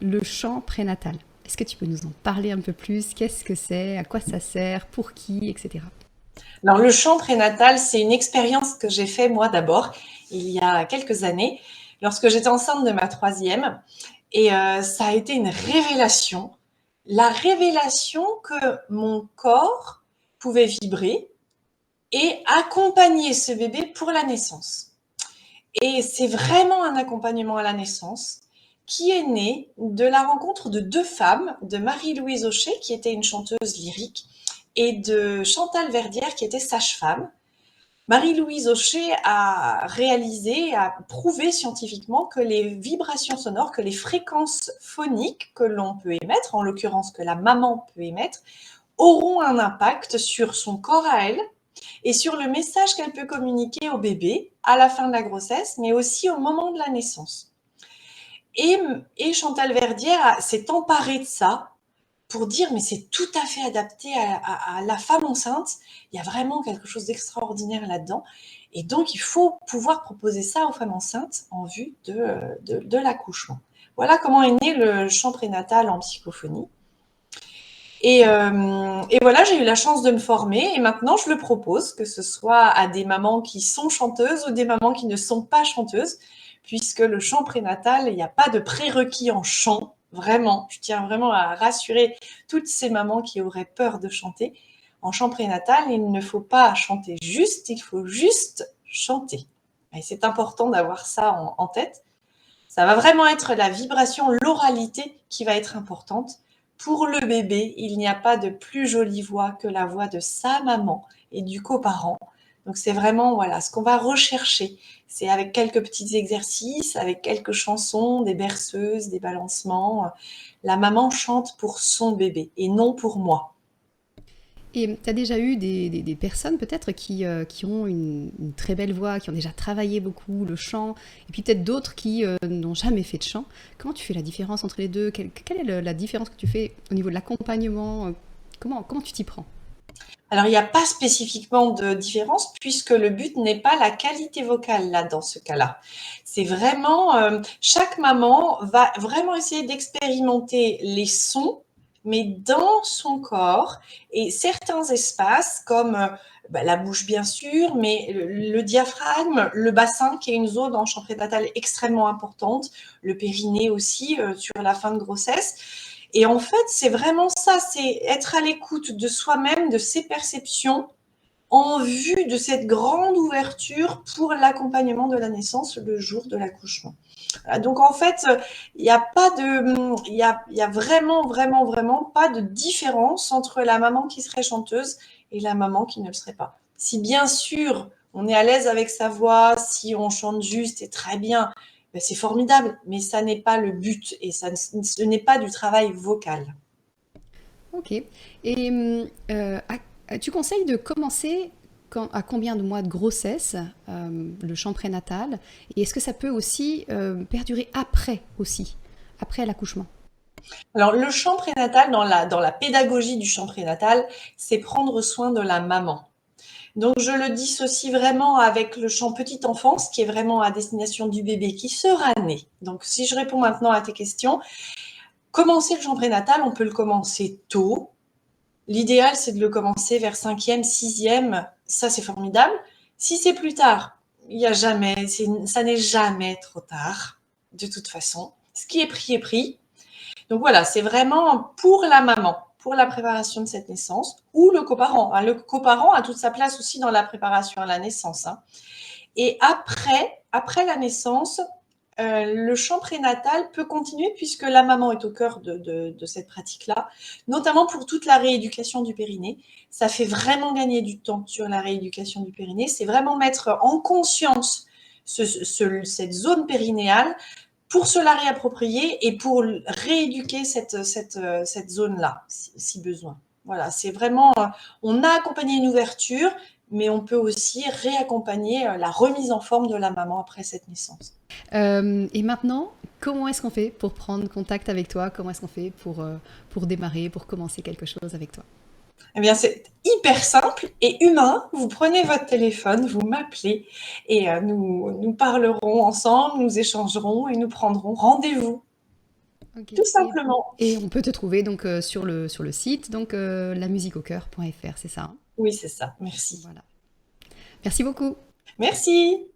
le chant prénatal. Est-ce que tu peux nous en parler un peu plus? Qu'est-ce que c'est? À quoi ça sert? Pour qui? Etc. Alors, le chant prénatal, c'est une expérience que j'ai fait moi d'abord, il y a quelques années, lorsque j'étais enceinte de ma troisième. Et ça a été une révélation. La révélation que mon corps pouvait vibrer et accompagner ce bébé pour la naissance. Et c'est vraiment un accompagnement à la naissance qui est né de la rencontre de deux femmes, de Marie-Louise Aucher, qui était une chanteuse lyrique, et de Chantal Verdière, qui était sage-femme. Marie-Louise Aucher a réalisé, a prouvé scientifiquement que les vibrations sonores, que les fréquences phoniques que l'on peut émettre, en l'occurrence que la maman peut émettre, auront un impact sur son corps à elle et sur le message qu'elle peut communiquer au bébé à la fin de la grossesse, mais aussi au moment de la naissance. Et Chantal Verdière s'est emparée de ça pour dire mais c'est tout à fait adapté à la femme enceinte, il y a vraiment quelque chose d'extraordinaire là-dedans. Et donc, il faut pouvoir proposer ça aux femmes enceintes en vue de l'accouchement. Voilà comment est né le chant prénatal en psychophonie. Et voilà, j'ai eu la chance de me former et maintenant je le propose, que ce soit à des mamans qui sont chanteuses ou des mamans qui ne sont pas chanteuses, puisque le chant prénatal, il n'y a pas de prérequis en chant, vraiment. Je tiens vraiment à rassurer toutes ces mamans qui auraient peur de chanter. En chant prénatal, il ne faut pas chanter juste, il faut juste chanter. Et c'est important d'avoir ça en tête. Ça va vraiment être la vibration, l'oralité qui va être importante. Pour le bébé, il n'y a pas de plus jolie voix que la voix de sa maman et du coparent. Donc c'est vraiment voilà ce qu'on va rechercher. C'est avec quelques petits exercices, avec quelques chansons, des berceuses, des balancements. La maman chante pour son bébé et non pour moi. Et tu as déjà eu des personnes peut-être qui ont une très belle voix, qui ont déjà travaillé beaucoup le chant, et puis peut-être d'autres qui n'ont jamais fait de chant. Comment tu fais la différence entre les deux? Quelle est la différence que tu fais au niveau de l'accompagnement? Comment tu t'y prends? Alors, il n'y a pas spécifiquement de différence puisque le but n'est pas la qualité vocale là dans ce cas-là. C'est vraiment chaque maman va vraiment essayer d'expérimenter les sons, mais dans son corps et certains espaces comme la bouche bien sûr, mais le diaphragme, le bassin qui est une zone en chant prénatal extrêmement importante, le périnée aussi sur la fin de grossesse. Et en fait, c'est vraiment ça, c'est être à l'écoute de soi-même, de ses perceptions, en vue de cette grande ouverture pour l'accompagnement de la naissance le jour de l'accouchement. Donc en fait, il n'y a pas de, il y a vraiment, vraiment, vraiment pas de différence entre la maman qui serait chanteuse et la maman qui ne le serait pas. Si bien sûr on est à l'aise avec sa voix, si on chante juste et très bien, ben c'est formidable, mais ça n'est pas le but et ça, ce n'est pas du travail vocal. Ok. Et tu conseilles de commencer à combien de mois de grossesse le chant prénatal? Et est-ce que ça peut aussi perdurer après aussi, après l'accouchement? Alors, le chant prénatal, dans la pédagogie du chant prénatal, c'est prendre soin de la maman. Donc, je le dissocie vraiment avec le chant petite enfance, qui est vraiment à destination du bébé qui sera né. Donc, si je réponds maintenant à tes questions, commencer le chant prénatal, on peut le commencer tôt. L'idéal, c'est de le commencer vers 5e, 6e. Ça, c'est formidable. Si c'est plus tard, il y a jamais, ça n'est jamais trop tard, de toute façon. Ce qui est pris est pris. Donc voilà, c'est vraiment pour la maman, pour la préparation de cette naissance, ou le coparent. Le coparent a toute sa place aussi dans la préparation à la naissance. Et après la naissance, le chant prénatal peut continuer puisque la maman est au cœur de cette pratique-là, notamment pour toute la rééducation du périnée. Ça fait vraiment gagner du temps sur la rééducation du périnée. C'est vraiment mettre en conscience cette zone périnéale pour se la réapproprier et pour rééduquer cette zone-là, si besoin. Voilà, c'est vraiment, on a accompagné une ouverture, mais on peut aussi réaccompagner la remise en forme de la maman après cette naissance. Et maintenant, comment est-ce qu'on fait pour prendre contact avec toi? Comment est-ce qu'on fait pour démarrer, pour commencer quelque chose avec toi? Eh bien, c'est hyper simple et humain. Vous prenez votre téléphone, vous m'appelez et nous parlerons ensemble, nous échangerons et nous prendrons rendez-vous. Ok. tout simplement. Et on peut te trouver donc sur le site, donc lamusiqueaucoeur.fr, c'est ça, hein? Oui, c'est ça. Merci. Voilà. Merci beaucoup. Merci.